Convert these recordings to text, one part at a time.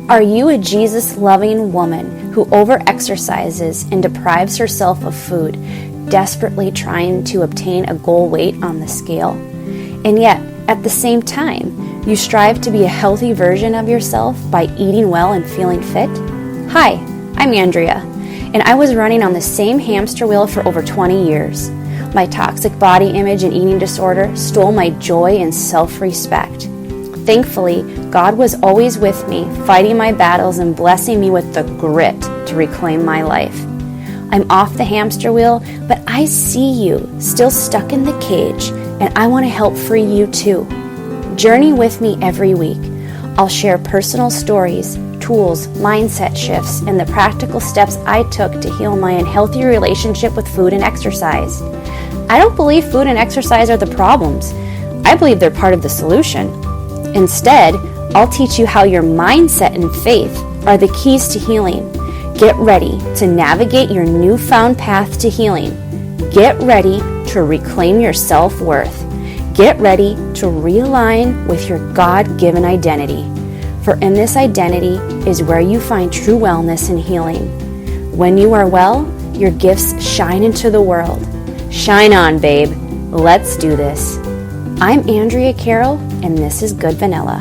Are you a Jesus-loving woman who overexercises and deprives herself of food, desperately trying to obtain a goal weight on the scale? And yet, at the same time, you strive to be a healthy version of yourself by eating well and feeling fit? Hi, I'm Andrea, and I was running on the same hamster wheel for over 20 years. My toxic body image and eating disorder stole my joy and self-respect. Thankfully, God was always with me, fighting my battles and blessing me with the grit to reclaim my life. I'm off the hamster wheel, but I see you still stuck in the cage, and I want to help free you too. Journey with me every week. I'll share personal stories, tools, mindset shifts, and the practical steps I took to heal my unhealthy relationship with food and exercise. I don't believe food and exercise are the problems. I believe they're part of the solution. Instead, I'll teach you how your mindset and faith are the keys to healing. Get ready to navigate your newfound path to healing. Get ready to reclaim your self-worth. Get ready to realign with your God-given identity. For in this identity is where you find true wellness and healing. When you are well, your gifts shine into the world. Shine on, babe. Let's do this. I'm Andrea Carroll, and this is Good Vanilla.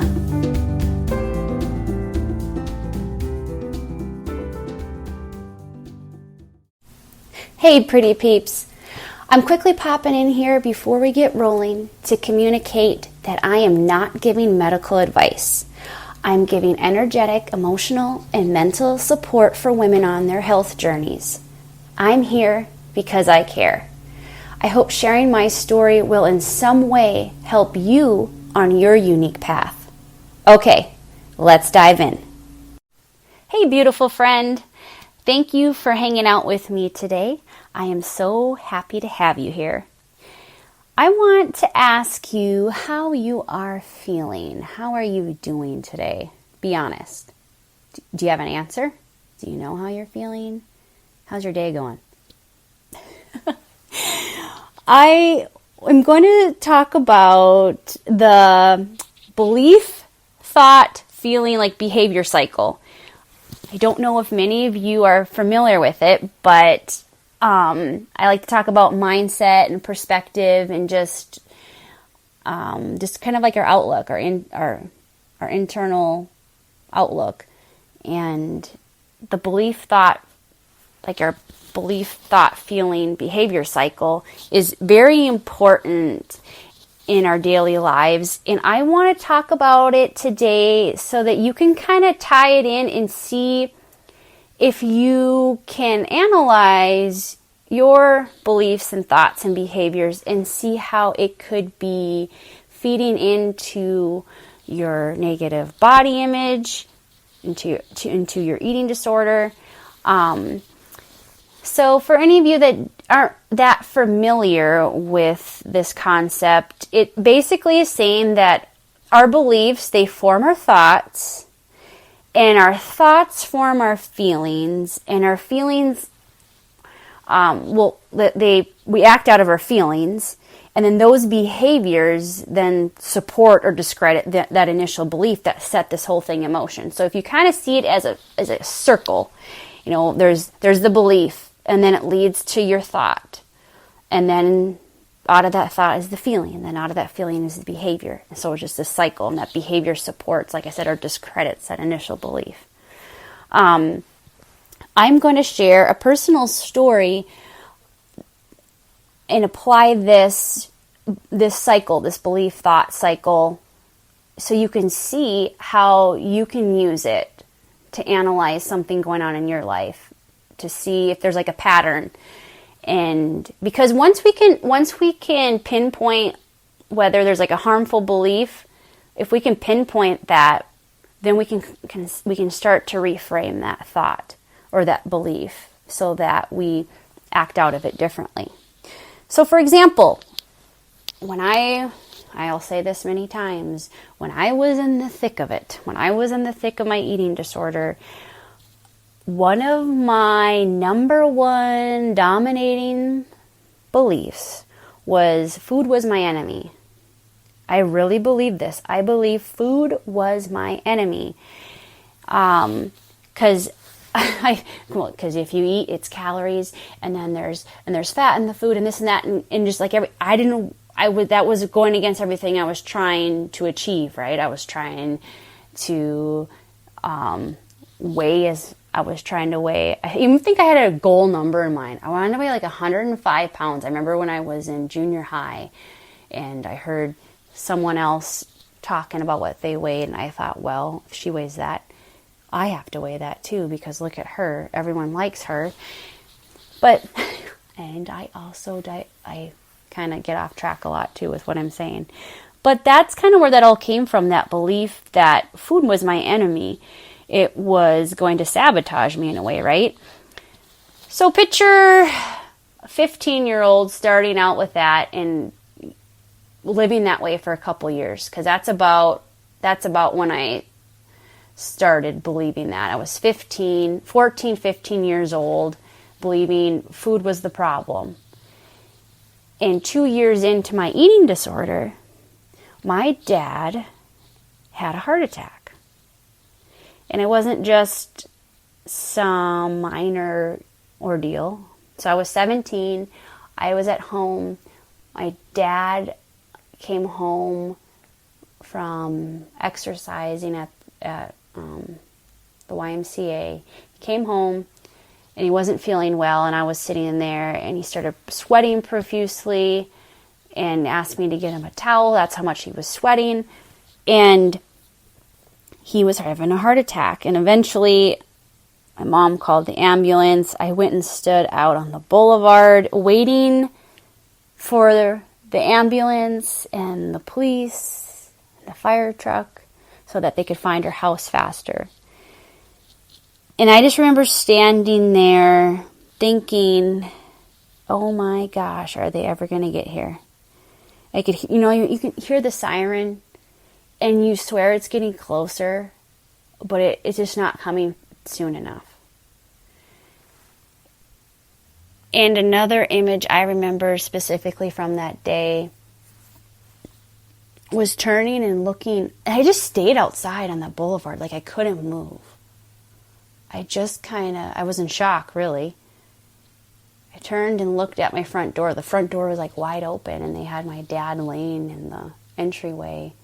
Hey, pretty peeps. I'm quickly popping in here before we get rolling to communicate that I am not giving medical advice. I'm giving energetic, emotional, and mental support for women on their health journeys. I'm here because I care. I hope sharing my story will in some way help you on your unique path. Okay, let's dive in. Hey, beautiful friend. Thank you for hanging out with me today. I am so happy to have you here. I want to ask you how you are feeling. How are you doing today? Be honest. Do you have an answer? Do you know how you're feeling? How's your day going? I am going to talk about the belief, thought, feeling, like behavior cycle. I don't know if many of you are familiar with it, but I like to talk about mindset and perspective and just kind of like our outlook, our internal outlook, and the belief, thought, like our belief, thought, feeling, behavior cycle is very important in our daily lives. And I want to talk about it today so that you can kind of tie it in and see if you can analyze your beliefs and thoughts and behaviors and see how it could be feeding into your negative body image, into your eating disorder. So for any of you that aren't that familiar with this concept, it basically is saying that our beliefs, they form our thoughts, and our thoughts form our feelings, and our feelings, we act out of our feelings, and then those behaviors then support or discredit that initial belief that set this whole thing in motion. So if you kind of see it as a circle, you know, there's the belief, and then it leads to your thought. And then out of that thought is the feeling. And then out of that feeling is the behavior. And so it's just a cycle. And that behavior supports, like I said, or discredits that initial belief. I'm going to share a personal story and apply this cycle, this belief thought cycle, so you can see how you can use it to analyze something going on in your life, to see if there's like a pattern. And because once we can pinpoint whether there's like a harmful belief, if we can pinpoint that, then we can start to reframe that thought or that belief so that we act out of it differently. So for example, when I'll say this many times, when I was in the thick of it, when I was in the thick of my eating disorder, one of my number one dominating beliefs was food was my enemy. I really believe this. I believe food was my enemy. Because because if you eat, it's calories, and then there's fat in the food, and this and that, and just like that was going against everything I was trying to achieve, right? I was trying to weigh. I even think I had a goal number in mind. I wanted to weigh like 105 pounds. I remember when I was in junior high, and I heard someone else talking about what they weighed, and I thought, well, if she weighs that, I have to weigh that too, because look at her. Everyone likes her. But, and I kind of get off track a lot too with what I'm saying. But that's kind of where that all came from, that belief that food was my enemy. It was going to sabotage me in a way, right? So picture a 15-year-old starting out with that and living that way for a couple years, because that's about when I started believing that. I was 14, 15 years old, believing food was the problem. And 2 years into my eating disorder, my dad had a heart attack. And it wasn't just some minor ordeal. So I was 17. I was at home. My dad came home from exercising at the YMCA. He came home and he wasn't feeling well, and I was sitting in there, and he started sweating profusely and asked me to get him a towel. That's how much he was sweating. And he was having a heart attack. And eventually my mom called the ambulance. I went and stood out on the boulevard waiting for the ambulance and the police and the fire truck, so that they could find her house faster. And I just remember standing there thinking, oh my gosh, are they ever going to get here? I could, you can hear the siren, and you swear it's getting closer, but it's just not coming soon enough. And another image I remember specifically from that day was turning and looking. I just stayed outside on the boulevard, like I couldn't move. I was in shock, really. I turned and looked at my front door. The front door was like wide open, and they had my dad laying in the entryway,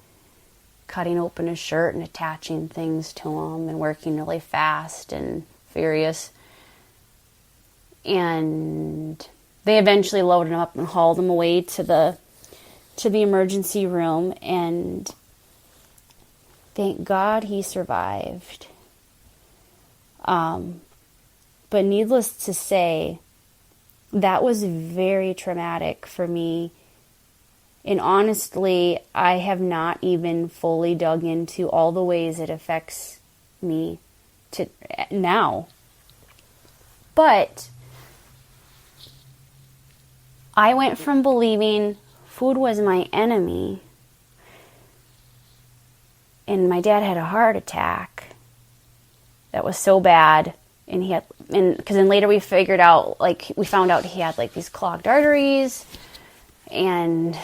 cutting open his shirt and attaching things to him and working really fast and furious. And they eventually loaded him up and hauled him away to the emergency room, and thank God he survived. But needless to say, that was very traumatic for me. And honestly, I have not even fully dug into all the ways it affects me to now. But I went from believing food was my enemy, and my dad had a heart attack that was so bad, and because then later we found out he had like these clogged arteries, and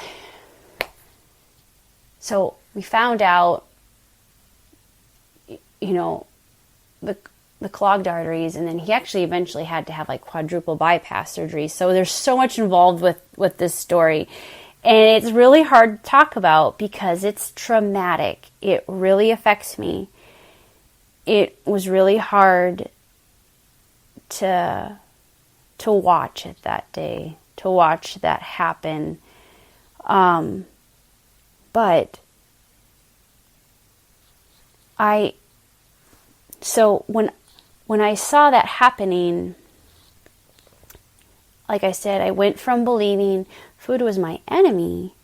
so we found out, the clogged arteries, and then he actually eventually had to have like quadruple bypass surgery. So there's so much involved with this story. And it's really hard to talk about because it's traumatic. It really affects me. It was really hard to watch it that day, to watch that happen. But when I saw that happening, like I said, I went from believing food was my enemy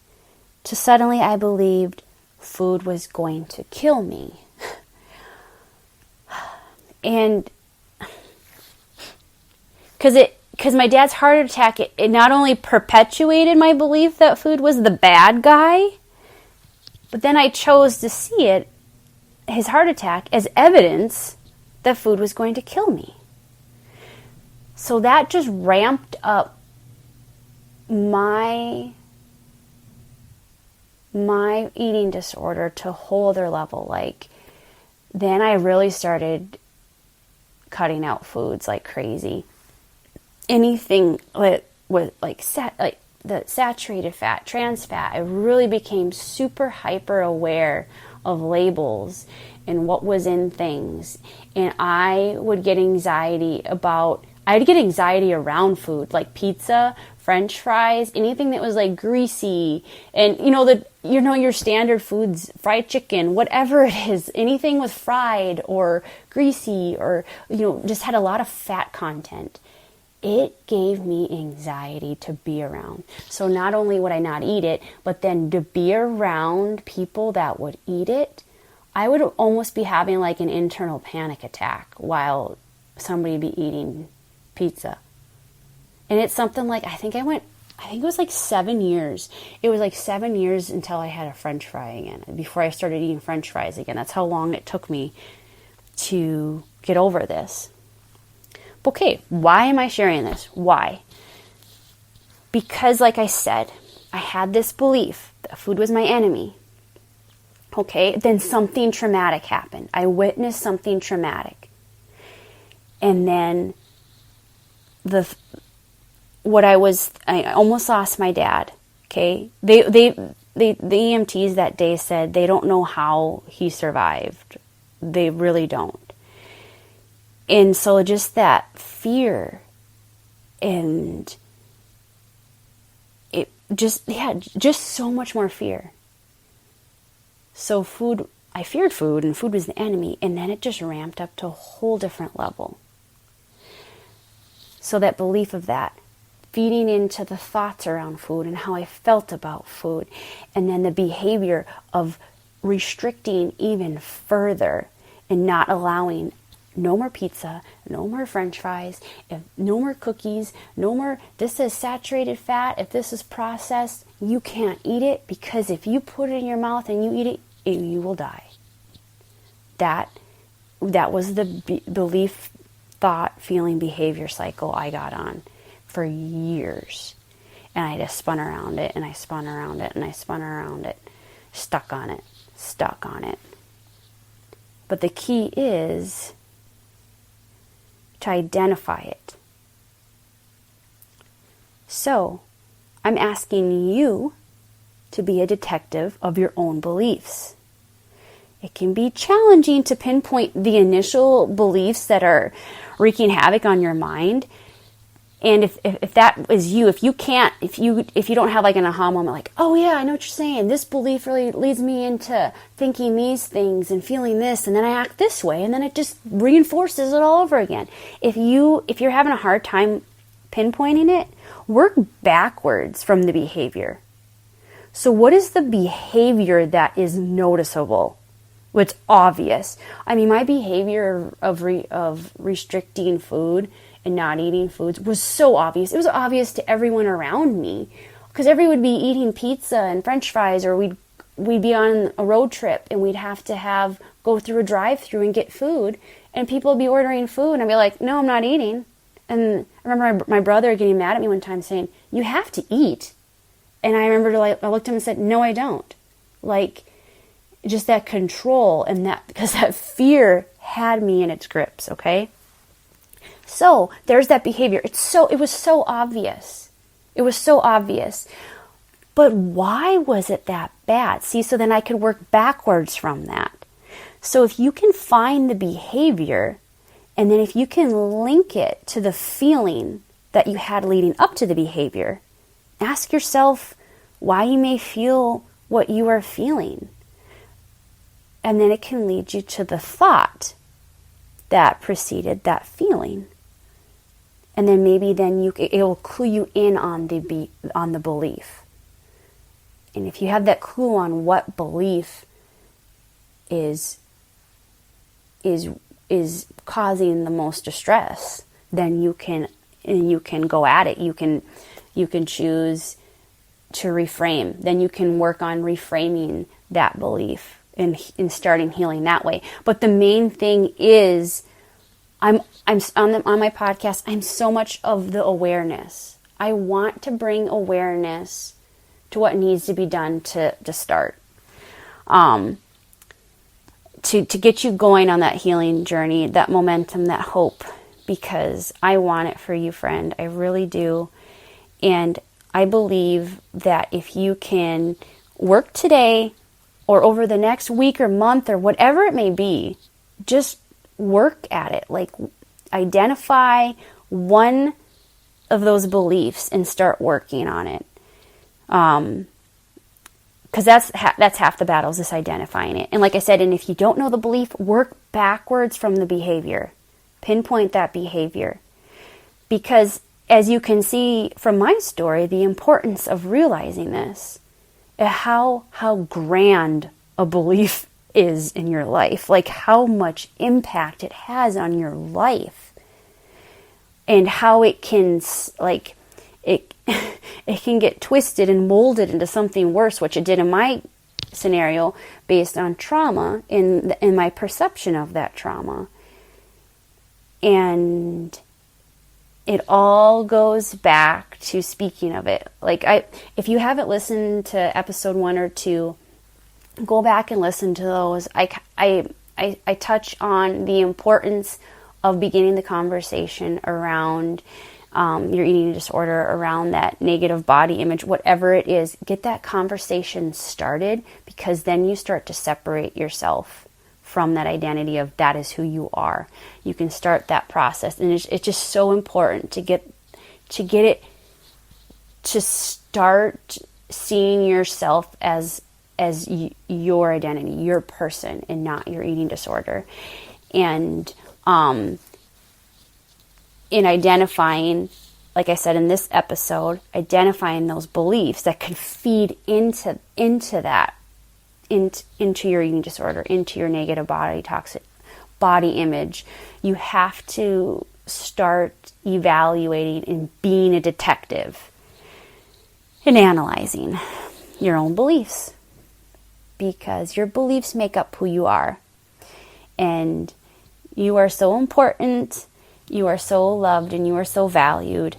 to suddenly I believed food was going to kill me. And because my dad's heart attack, it not only perpetuated my belief that food was the bad guy, but then I chose to see it, his heart attack, as evidence that food was going to kill me. So that just ramped up my eating disorder to a whole other level. Like, then I really started cutting out foods like crazy. Anything with the saturated fat, trans fat, I really became super hyper aware of labels and what was in things. And I'd get anxiety around food, like pizza, French fries, anything that was like greasy, and your standard foods, fried chicken, whatever it is, anything with fried or greasy or just had a lot of fat content. It gave me anxiety to be around. So not only would I not eat it, but then to be around people that would eat it, I would almost be having like an internal panic attack while somebody would be eating pizza. And it's something like, I think it was like 7 years. It was like 7 years until I had a French fry again, before I started eating French fries again. That's how long it took me to get over this. Okay, why am I sharing this? Why? Because like I said, I had this belief that food was my enemy. Okay, then something traumatic happened. I witnessed something traumatic. And then I almost lost my dad. Okay, the EMTs that day said they don't know how he survived. They really don't. And so just that fear and it just so much more fear. So I feared food, and food was the enemy, and then it just ramped up to a whole different level. So that belief of that, feeding into the thoughts around food and how I felt about food, and then the behavior of restricting even further and not allowing no more pizza, no more French fries, no more cookies, no more, this is saturated fat, if this is processed, you can't eat it, because if you put it in your mouth and you eat it, you will die. That was the belief, thought, feeling, behavior cycle I got on for years. And I just spun around it, and I spun around it, and I spun around it, stuck on it. But the key is to identify it. So, I'm asking you to be a detective of your own beliefs. It can be challenging to pinpoint the initial beliefs that are wreaking havoc on your mind. And if that is you, if you don't have like an aha moment, like, oh yeah, I know what you're saying, this belief really leads me into thinking these things and feeling this, and then I act this way, and then it just reinforces it all over again. If you're having a hard time pinpointing it, work backwards from the behavior. So what is the behavior that is noticeable? What's obvious? I mean, my behavior of restricting food and not eating foods was so obvious. It was obvious to everyone around me, because everyone would be eating pizza and French fries, or we'd be on a road trip and we'd have to go through a drive-through and get food, and people would be ordering food, and I'd be like, no, I'm not eating. And I remember my brother getting mad at me one time saying, you have to eat. And I remember I looked at him and said, no, I don't. Like, just that control, and that, because that fear had me in its grips, okay? So there's that behavior. It was so obvious. It was so obvious. But why was it that bad? See, so then I could work backwards from that. So if you can find the behavior, and then if you can link it to the feeling that you had leading up to the behavior, ask yourself why you may feel what you are feeling. And then it can lead you to the thought that preceded that feeling. And then maybe it will clue you in on the belief. And if you have that clue on what belief is causing the most distress, then you can go at it. You can choose to reframe. Then you can work on reframing that belief and starting healing that way. But the main thing is, I'm on my podcast, I'm so much of the awareness. I want to bring awareness to what needs to be done to start. To to get you going on that healing journey, that momentum, that hope, because I want it for you, friend. I really do. And I believe that if you can work today or over the next week or month or whatever it may be, just work at it. Like, identify one of those beliefs and start working on it. Because that's half the battle, is just identifying it. And like I said, and if you don't know the belief, work backwards from the behavior. Pinpoint that behavior. Because as you can see from my story, the importance of realizing this, how grand a belief is in your life, like how much impact it has on your life, and how it can, like, it can get twisted and molded into something worse, which it did in my scenario, based on trauma in my perception of that trauma. And it all goes back to speaking of it. Like, if you haven't listened to episode 1 or 2, go back and listen to those. I touch on the importance of beginning the conversation around your eating disorder, around that negative body image, whatever it is. Get that conversation started, because then you start to separate yourself from that identity of that is who you are. You can start that process, and it's just so important to get it, to start seeing yourself as your identity, your person, and not your eating disorder. And in identifying, like I said in this episode, identifying those beliefs that could feed into that, into your eating disorder, into your negative toxic body image. You have to start evaluating and being a detective and analyzing your own beliefs, because your beliefs make up who you are. And you are so important, you are so loved, and you are so valued.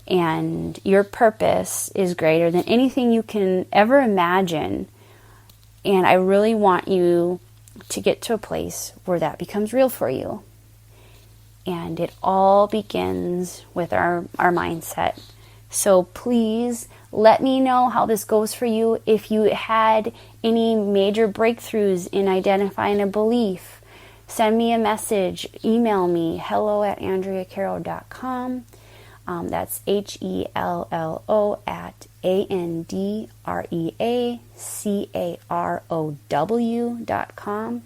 And your purpose is greater than anything you can ever imagine. And I really want you to get to a place where that becomes real for you. And it all begins with our mindset. So please let me know how this goes for you. If you had any major breakthroughs in identifying a belief, send me a message, email me, hello@andreacaro.com. That's HELLO@ANDREACAROW.com.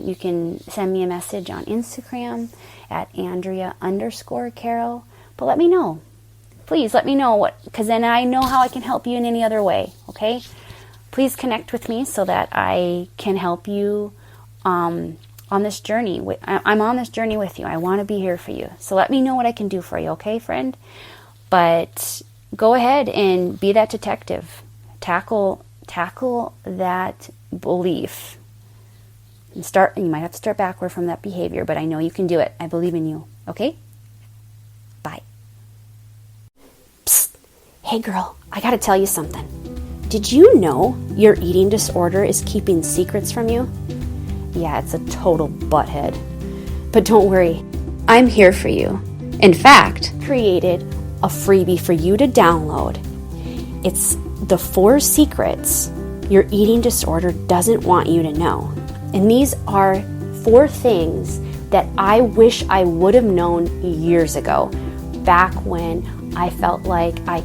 You can send me a message on Instagram at Andrea_Caro. But let me know. Please let me know because then I know how I can help you in any other way, okay? Please connect with me so that I can help you on this journey. I'm on this journey with you. I want to be here for you. So let me know what I can do for you, okay, friend? But go ahead and be that detective. Tackle that belief. And you might have to start backward from that behavior, but I know you can do it. I believe in you, okay? Bye. Psst. Hey girl, I gotta tell you something. Did you know your eating disorder is keeping secrets from you? Yeah, it's a total butthead. But don't worry, I'm here for you. In fact, created a freebie for you to download. It's the 4 secrets your eating disorder doesn't want you to know. And these are 4 things that I wish I would have known years ago, back when I felt like I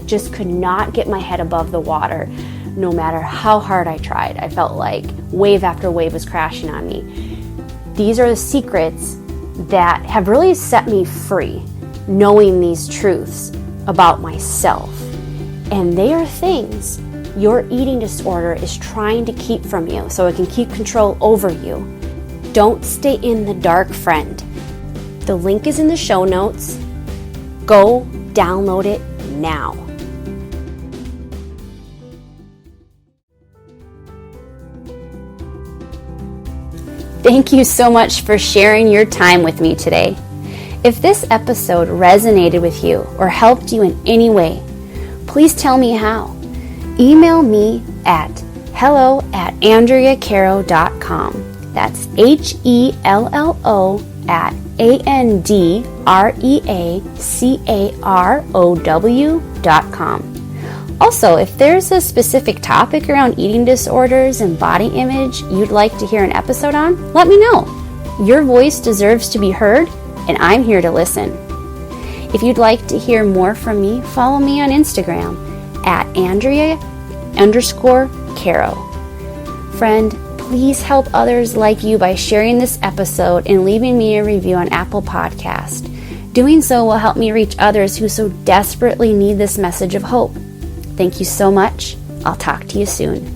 just could not get my head above the water. No matter how hard I tried, I felt like wave after wave was crashing on me. These are the secrets that have really set me free, knowing these truths about myself. And they are things your eating disorder is trying to keep from you so it can keep control over you. Don't stay in the dark, friend. The link is in the show notes. Go download it now. Thank you so much for sharing your time with me today. If this episode resonated with you or helped you in any way, please tell me how. Email me at hello@andreacaro.com. That's HELLO@ANDREACAROW.com. Also, if there's a specific topic around eating disorders and body image you'd like to hear an episode on, let me know. Your voice deserves to be heard, and I'm here to listen. If you'd like to hear more from me, follow me on Instagram at Andrea_Caro. Friend, please help others like you by sharing this episode and leaving me a review on Apple Podcast. Doing so will help me reach others who so desperately need this message of hope. Thank you so much. I'll talk to you soon.